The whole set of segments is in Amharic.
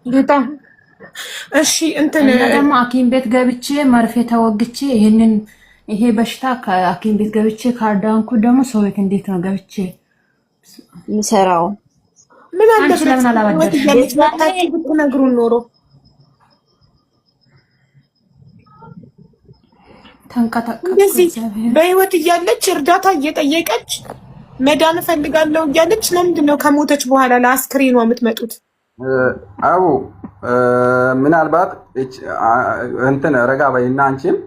በጣም እሺ እንትን ደግሞ ሐኪም ቤት ገብቼ መርፌ ተወግቼ ይሄ በሽታ ከሐኪም ቤት ገብቼ ካርዳንኩ ደግሞ ሰው ቤት እንዴት ነው ገብቼ ምሰራው? ምን አንቺ ለምን አላበደርሽ? ብትነግሩን ኖሮ እንደዚህ በህይወት እያለች እርዳታ እየጠየቀች መዳን እፈልጋለሁ እያለች ለምንድን ነው ከሞተች በኋላ ለአስክሬኗ የምትመጡት? አቡ ምናልባት እንትን ረጋ በይና አንቺም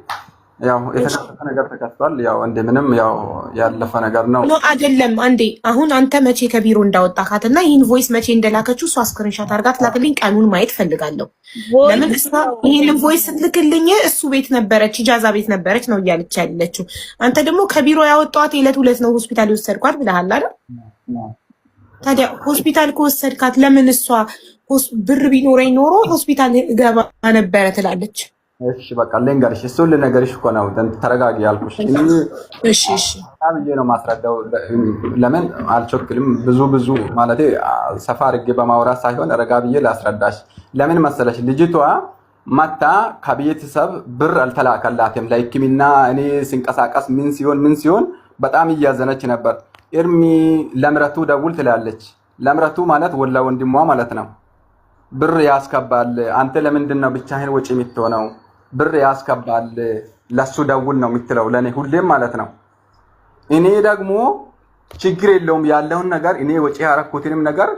ያው የተከሰተ ነገር ተከስቷል። ያው እንደምንም ያው ያለፈ ነገር ነው አይደለም። አንዴ አሁን አንተ መቼ ከቢሮ እንዳወጣካትና ይህን ቮይስ መቼ እንደላከችው እሷ ስክሪንሻት አድርጋ ትላክልኝ። ቀኑን ማየት ፈልጋለሁ። ለምን እሷ ይህንን ቮይስ ስትልክልኝ እሱ ቤት ነበረች፣ ኢጃዛ ቤት ነበረች ነው እያለች ያለችው። አንተ ደግሞ ከቢሮ ያወጣኋት ዕለት ነው ሆስፒታል የወሰድኳት ብለሃል አይደል? ታዲያ ሆስፒታል ከወሰድካት ለምን እሷ ብር ቢኖረኝ ኖሮ ሆስፒታል ገባ ነበረ ትላለች? እሺ በቃ ልንገርሽ፣ እሱን ልነገርሽ እኮ ነው። ተረጋጊ ያልኩሽ። እሺ ብዬ ነው ማስረዳው። ለምን አልቸኩልም። ብዙ ማለቴ ሰፋ አድርጌ በማውራት ሳይሆን ረጋ ብዬ ላስረዳሽ። ለምን መሰለሽ ልጅቷ መታ ከቤተሰብ ብር አልተላከላትም ለሕክምና። እኔ ሲንቀሳቀስ ምን ሲሆን በጣም እያዘነች ነበር። እርሚ ለምረቱ ደውል ትላለች። ለምረቱ ማለት ወላ ወንድሟ ማለት ነው። ብር ያስከባል። አንተ ለምንድን ነው ብቻህን ወጪ የምትሆነው? ብር ያስከባል፣ ለሱ ደውል ነው የምትለው ለኔ ሁሌም ማለት ነው። እኔ ደግሞ ችግር የለውም ያለውን ነገር እኔ ወጪ ያረኩትንም ነገር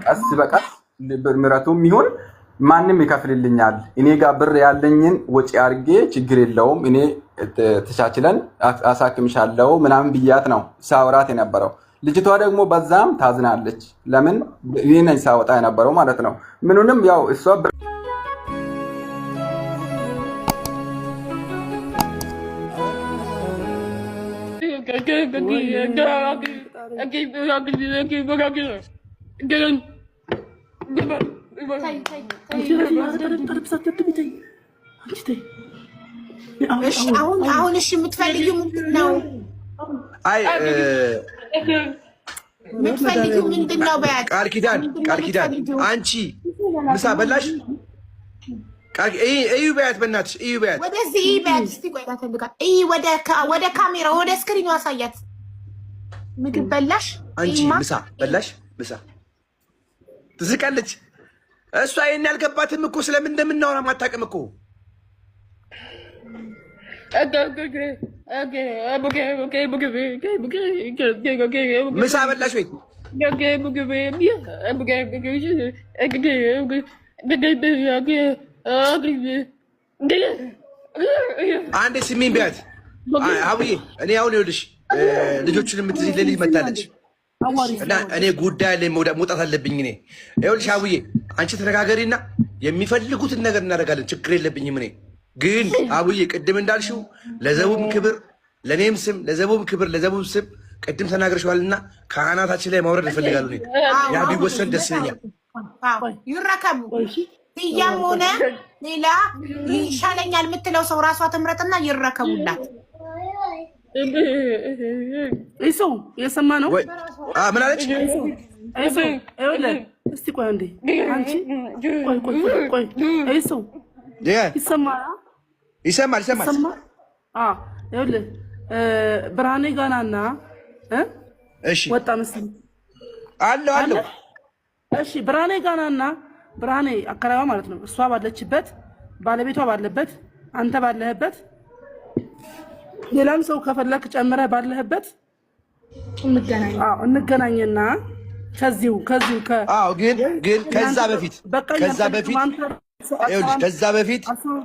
ቀስ በቀስ ምረቱም ይሁን ማንም ይከፍልልኛል። እኔ ጋር ብር ያለኝን ወጪ አርጌ ችግር የለውም እኔ ተቻችለን አሳክምሻለሁ ምናምን ብያት ነው ሳወራት የነበረው። ልጅቷ ደግሞ በዛም ታዝናለች። ለምን ይሄን ሳወጣ የነበረው ማለት ነው። ምኑንም ያው እሷ አሁን እሺ የምትፈልጊው ምንድን ነው? አይ የምትፈልጊው ምንድን ነው? ቃል ኪዳን አንቺ ምሳ በላሽ? እዩ በያት፣ በእናትሽ እዩ በያት። ወደዚህ በያት እስቲ። ቆይ ታፈልጋ ወደ ካሜራ ወደ ስክሪኑ አሳያት። ምግብ በላሽ? አንቺ ምሳ በላሽ? ምሳ ትስቃለች እሷ። ይሄን ያልገባትም እኮ ስለምን እንደምናወራ ማታውቅም እኮ። ምሳ በላሽ ወይ? አንዴ ስሚኝ ቢያት አቡዬ። እኔ አሁን ይኸውልሽ ልጆቹን የምትይዝ ልጅ መታለች እና እኔ ጉዳይ ላይ መውጣት አለብኝ። እኔ ይኸውልሽ አቡዬ አንቺ ተነጋገሪና የሚፈልጉትን ነገር እናደርጋለን። ችግር የለብኝም እኔ ግን አቡዬ ቅድም እንዳልሽው ለዘቡም ክብር ለኔም ስም ለዘቡም ክብር ለዘቡም ስም ቅድም ተናግረሽዋልና ከአናታችን ላይ ማውረድ እፈልጋለሁ። ያ ቢወሰን ደስ ይለኛል። ይረከቡ እያም ሆነ ሌላ ይሻለኛል የምትለው ሰው ራሷ ትምረጥና ይረከቡላት። እሱ የሰማ ነው። ምን አለች? እሱ እስቲ ቆይ አንዴ አንቺ ቆይ እሱ ይሰማል። ይኸውልህ ብርሃኔ ጋናና እሺ ወጣ መስል አለው። እሺ ብርሃኔ ጋናና ብርሃኔ አከራዋ ማለት ነው። እሷ ባለችበት ባለቤቷ ባለበት አንተ ባለህበት ሌላም ሰው ከፈለክ ጨምረህ ባለህበት እንገናኝና ከዚሁ ግን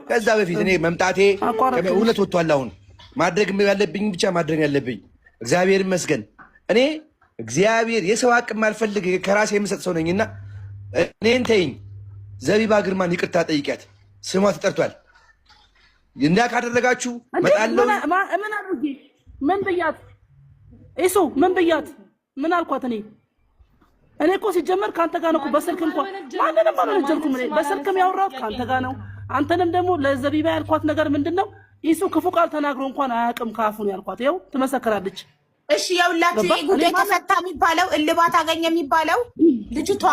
ከዛ በፊት እኔ መምጣቴ እውነት ወጥቷል። አሁን ማድረግ ያለብኝ ብቻ ማድረግ ያለብኝ እግዚአብሔር ይመስገን። እኔ እግዚአብሔር የሰው አቅም አልፈልግ ከራሴ የምሰጥ ሰው ነኝና እኔን ተይኝ። ዘቢባ ግርማን ይቅርታ ጠይቂያት፣ ስሟ ተጠርቷል። እንዳ ካደረጋችሁ መጣለው። ምን አድርጊ? ምን ብያት? እሱ ምን ብያት? ምን አልኳት? እኔ እኮ ሲጀመር ካንተ ጋር ነው እኮ በስልክ እንኳን ማንንም አልወነጀልኩም። እኔ በስልክም ያወራሁት ካንተ ጋር ነው። አንተንም ደግሞ ለዘቢባ ያልኳት ነገር ምንድነው? እሱ ክፉ ቃል ተናግሮ እንኳን አያውቅም ካፉን ያልኳት። ይኸው ትመሰክራለች። እሺ የውላችሁ ጉዳይ ተፈታ የሚባለው እልባት አገኘ የሚባለው ልጅቷ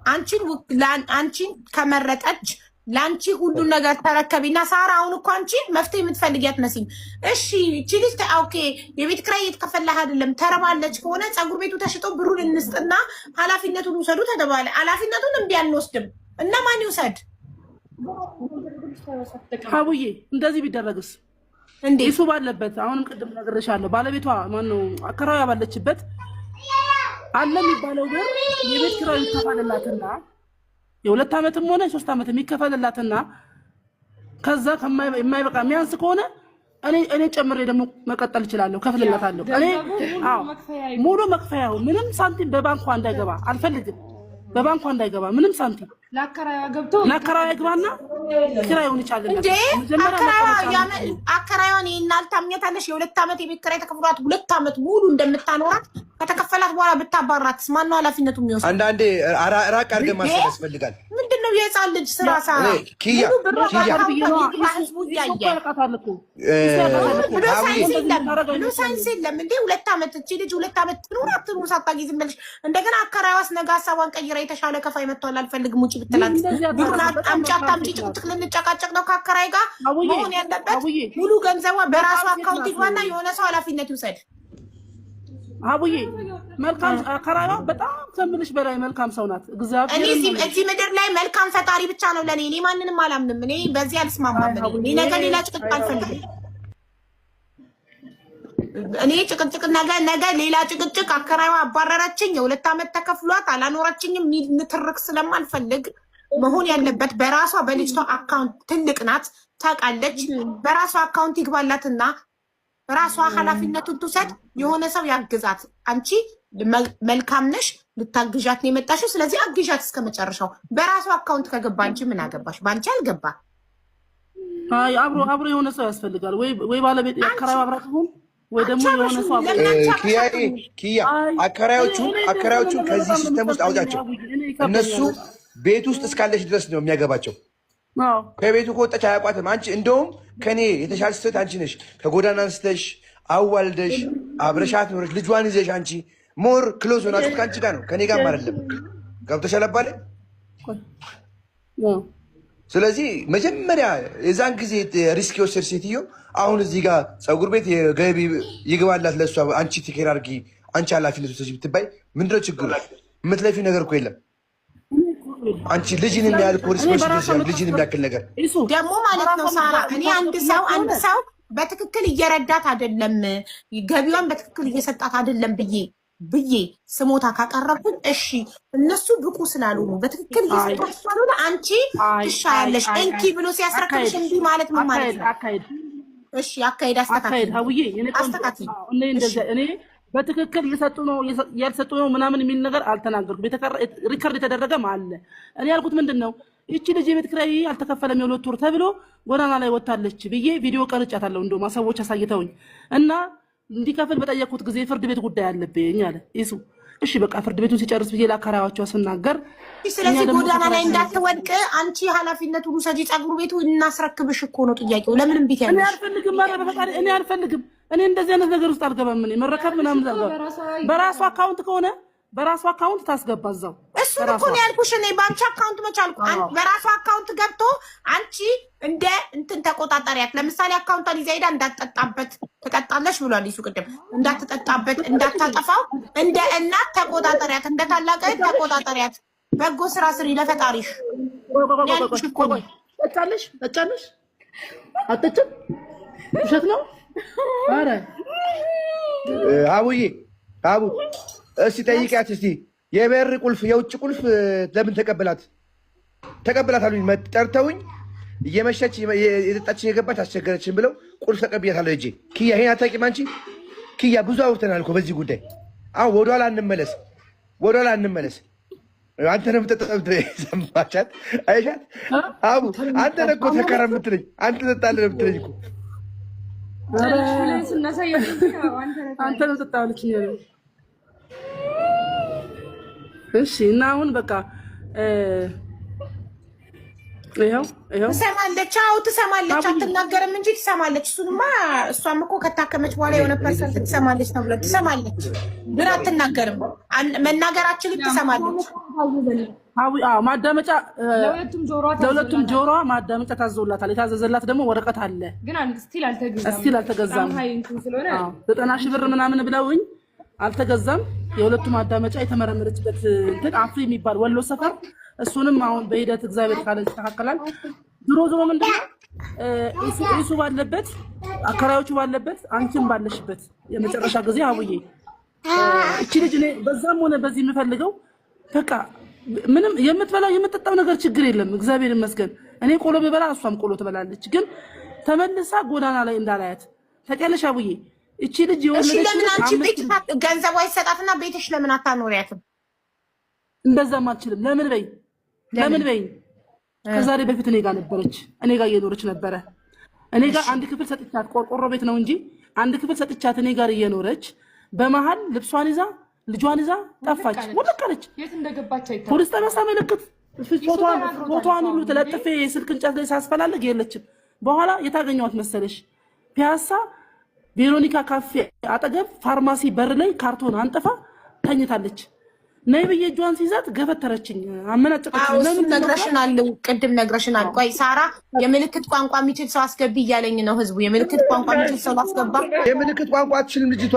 አንቺን ከመረጠች ለአንቺ ሁሉን ነገር ተረከቢና ሳራ አሁን እኮ አንቺ መፍትሄ የምትፈልጊያት መስኝ። እሺ እቺ ልጅ ኦኬ የቤት ኪራይ እየተከፈለህ አይደለም ተረባለች ከሆነ ፀጉር ቤቱ ተሽጦ ብሩን እንስጥና ኃላፊነቱን ውሰዱ ተባለ። ኃላፊነቱን እምቢ አንወስድም እና ማን ይውሰድ? ሀቡዬ እንደዚህ ቢደረግስ እንዴ? እሱ ባለበት አሁንም ቅድም ነግሬሻለሁ። ባለቤቷ ማነው አከራዋ ባለችበት አለ የሚባለው ግን የቤት ኪራይ ይከፈልላትና የ2 ዓመትም ሆነ 3 ዓመት የሚከፈልላትና ከዛ የማይበቃ የሚያንስ ከሆነ እኔ ጨምሬ ደግሞ መቀጠል እችላለሁ፣ ከፍልላታለሁ። እኔ ሙሉ መክፈያው ምንም ሳንቲም በባንኳ እንዳይገባ አልፈልግም። በባንኳ እንዳይገባ ምንም ሳንቲም ለአከራዋ ይግባና ኪራዩን ይቻላል እንዴ? አከራዋን ይናል ታምኛታለሽ? የ2 ዓመት የቤት ኪራይ ተከፍሏት 2 ዓመት ሙሉ እንደምታኖራት ከተከፈላት በኋላ ብታባራት ማነው ኃላፊነቱ የሚወስድ? አንዳንዴ ራቅ አድርገን ማሰብ ያስፈልጋል። ምንድነው የህፃን ልጅ ስራ ሳራ ሳይንስ የለም እንዴ? 2 ዓመት እቺ ልጅ 2 ዓመት ትኑር አትኑር ሳታውቂ ዝም ብለሽ እንደገና አከራዋስ ነገ ሀሳቧን ቀይራ የተሻለ ከፋይ መጥቷል አልፈልግም ውጪ ብትላት ብሩን አምጪ አታምጪ ጭቅጭቅ ልንጨቃጨቅ ነው ከአከራይ ጋር መሆን ያለበት። ሙሉ ገንዘቧ በራሷ አካውንት ይግባና የሆነ ሰው ኃላፊነት ይውሰድ። አቡዬ መልካም አከራዋ በጣም ከምልሽ በላይ መልካም ሰው ናት። እግዚአብሔር እኔ እዚህ ምድር ላይ መልካም ፈጣሪ ብቻ ነው ለኔ። እኔ ማንንም አላምንም። እኔ በዚህ አልስማማም። እኔ ነገ ሌላ ጭቅጭቅ አልፈልግም። እኔ ጭቅጭቅ ነገ ሌላ ጭቅጭቅ አከራዋ አባረረችኝ የ2 ዓመት ተከፍሏት አላኖረችኝም ንትርክ ስለማልፈልግ መሆን ያለበት በራሷ በልጅቷ አካውንት ትልቅ ናት ታውቃለች። በራሷ አካውንት ይግባላትና ራሷ ኃላፊነቱን ትውሰድ። የሆነ ሰው ያግዛት። አንቺ መልካም ነሽ፣ ልታግዣት ነው የመጣሽው። ስለዚህ አግዣት እስከመጨረሻው። በራሷ አካውንት ከገባ አንቺ ምን አገባሽ? ባንቺ አልገባ። አይ አብሮ የሆነ ሰው ያስፈልጋል። ወይ ባለቤት አከራዋ አብራት ሆን ወይ ደግሞ የሆነ ሰው ኪያ አከራዮቹን ከዚህ ሲስተም ውስጥ አውጣቸው። እነሱ ቤት ውስጥ እስካለሽ ድረስ ነው የሚያገባቸው። ከቤቱ ከወጣች አያውቋትም። አንቺ እንደውም ከኔ የተሻለ ስትት አንቺ ነሽ። ከጎዳና አንስተሽ አዋልደሽ አብረሻት ኖረሽ ልጇን ይዘሽ አንቺ ሞር ክሎዝ ሆናችሁ ከአንቺ ጋር ነው ከኔ ጋር አይደለም። ገብቶሻል አባሌ? ስለዚህ መጀመሪያ የዛን ጊዜ ሪስክ የወሰድ ሴትዮ አሁን እዚህ ጋር ፀጉር ቤት የገቢ ይግባላት ለእሷ አንቺ ቲኬር አድርጊ አንቺ ኃላፊነት ወሰጂ ብትባይ ምንድነው ችግሩ? የምትለፊው ነገር እኮ የለም። አንቺ ልጅን የሚያህል ሪስፖንሲቢሊቲ ልጅን የሚያክል ነገር ደግሞ ማለት ነው ሳራ። እኔ አንድ ሰው በትክክል እየረዳት አይደለም፣ ገቢዋን በትክክል እየሰጣት አይደለም ብዬ ስሞታ ካቀረብኩኝ እሺ፣ እነሱ ብቁ ስላልሆኑ በትክክል እየሰጣት ስላልሆነ አንቺ ትሻያለሽ እንኪ ብሎ ሲያስረክብሽ እንዲ ማለት ምን ማለት ነው? እሺ አካሄድ አስተካክል። እኔ በትክክል ያልሰጡ ነው ምናምን የሚል ነገር አልተናገርኩም። ሪከርድ የተደረገም አለ። እኔ ያልኩት ምንድን ነው ይቺ ልጅ የቤት ኪራይ አልተከፈለም የ2 ወር ተብሎ ጎዳና ላይ ወጣለች ብዬ ቪዲዮ ቀርጫታለሁ። እንደውም ሰዎች አሳይተውኝ እና እንዲከፍል በጠየቁት ጊዜ ፍርድ ቤት ጉዳይ አለብኝ አለ ይሱ። እሺ በቃ ፍርድ ቤቱን ሲጨርስ ብዬ ለአከራዋቸው ስናገር፣ ስለዚህ ጎዳና ላይ እንዳትወድቅ አንቺ ኃላፊነቱን ውሰጂ። ፀጉር ቤቱ እናስረክብሽ እኮ ነው ጥያቄው። ለምንም ቤት ያለሽ እኔ አልፈልግም ማለት በፈቃድ እኔ አልፈልግም። እኔ እንደዚህ አይነት ነገር ውስጥ አልገባም። እኔ መረከብ ምናምን በራሱ አካውንት ከሆነ በራሱ አካውንት ታስገባ እዛው። እሱን እኮ ነው ያልኩሽ። እኔ ባንቺ አካውንት መቻልኩ በራሱ አካውንት ገብቶ አንቺ እንደ እንትን ተቆጣጣሪያት። ለምሳሌ አካውንቷን ይዛ ሄዳ እንዳትጠጣበት ትጠጣለሽ ብሏል ይሱ ቅድም። እንዳትጠጣበት እንዳታጠፋው እንደ እናት ተቆጣጣሪያት፣ እንደ ታላቅ ተቆጣጣሪያት። በጎ ስራ ስሪ ለፈጣሪሽ። ያልኩሽ እኮ ነው። ጠጣለሽ አጥጥም ውሸት ነው። አረ አቡዬ እስቲ ጠይቂያት እስቲ የበር ቁልፍ የውጭ ቁልፍ ለምን ተቀበላት አሉኝ። ጠርተውኝ እየመሸች የጠጣችን የገባች አስቸገረችን ብለው ቁልፍ ተቀብያታለሁ እጄ። ኪያ ይሄን አታውቂም አንቺ? ኪያ ብዙ አውርተናል እኮ በዚህ ጉዳይ። አሁን ወደኋላ እንመለስ። አንተ ነው የምትጠጣው። ሰማቻት አይሻት? አቡ አንተ ነህ እኮ ተከራ የምትለኝ አንተ ትጠጣለህ ነው የምትለኝ እኮ። አንተ ነው ትጠጣለች። እሺ እና አሁን በቃ ይሄው ትሰማለች። አዎ ትሰማለች። አትናገርም እንጂ ትሰማለች። እሷም እኮ ከታከመች በኋላ የሆነ ፐርሰንት ትሰማለች ነው ብለን ትሰማለች፣ ግን አትናገርም። መናገራችን ትሰማለች። ማዳመጫ ለሁለቱም ጆሮዋ ማዳመጫ ታዘውላታል። የታዘዘላት ደግሞ ወረቀት አለ፣ ግን ስቲል አልተገዛም። 90 ሺህ ብር ምናምን ብለውኝ አልተገዛም። የሁለቱም ማዳመጫ የተመረመረችበት እንትን አፍሪ የሚባል ወሎ ሰፈር፣ እሱንም አሁን በሂደት እግዚአብሔር ካለ ይስተካከላል። ዞሮ ምንድነው እሱ ባለበት አከራዮቹ ባለበት አንቺም ባለሽበት የመጨረሻ ጊዜ አቡዬ እቺ ልጅ እኔ በዛም ሆነ በዚህ የምፈልገው በቃ ምንም የምትበላው የምትጠጣው ነገር ችግር የለም፣ እግዚአብሔር ይመስገን። እኔ ቆሎ ብበላ እሷም ቆሎ ትበላለች። ግን ተመልሳ ጎዳና ላይ እንዳላያት ታውቂያለሽ አቡዬ። እቺ ልጅ እሺ፣ ለምን አንቺ ቤት ገንዘብ አይሰጣትና ቤትሽ ለምን አታኖሪያትም? እንደዛም አልችልም። ለምን በይ ከዛሬ በፊት እኔ ጋር ነበረች፣ እኔ ጋር እየኖረች ነበረ። እኔ ጋር አንድ ክፍል ሰጥቻት፣ ቆርቆሮ ቤት ነው እንጂ አንድ ክፍል ሰጥቻት እኔ ጋር እየኖረች በመሃል ልብሷን ይዛ ልጇን ይዛ ጠፋች። ወለቀለች። የት እንደገባች አይታወቅም። ፖሊስ ጣቢያ ሳመለክት ፎቶዋን ሁሉ ተለጥፌ የስልክ እንጨት ላይ ሳስፈላልግ የለችም። በኋላ የታገኘዋት መሰለሽ? ፒያሳ ቬሮኒካ ካፌ አጠገብ ፋርማሲ በር ላይ ካርቶን አንጥፋ ተኝታለች። ነይ ብዬ እጇን ሲይዛት ገፈተረችኝ፣ አመናጨቀችኝ። ለምን ነግረሽናል? ቅድም ነግረሽናል። ቆይ ሳራ የምልክት ቋንቋ የሚችል ሰው አስገቢ እያለኝ ነው ህዝቡ። የምልክት ቋንቋ የሚችል ሰው አስገባ። የምልክት ቋንቋ አትችልም ልጅቷ።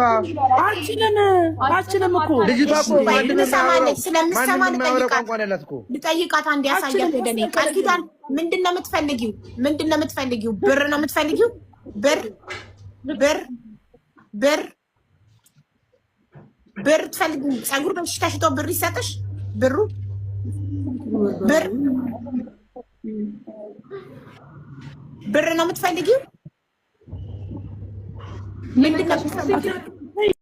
አችልም እኮ ልጅቷ እኮ ስለምሰማለች ልጠይቃት አንድ ያሳያት ወደ እኔ። ቃል ኪዳን ምንድን ነው የምትፈልጊው? ብር ነው የምትፈልጊው? ብር ትፈልግ? ፀጉር በሽ ተሽቶ ብር ይሰጥሽ? ብር ነው የምትፈልጊው? ምንድን ነው የምትፈልጊው?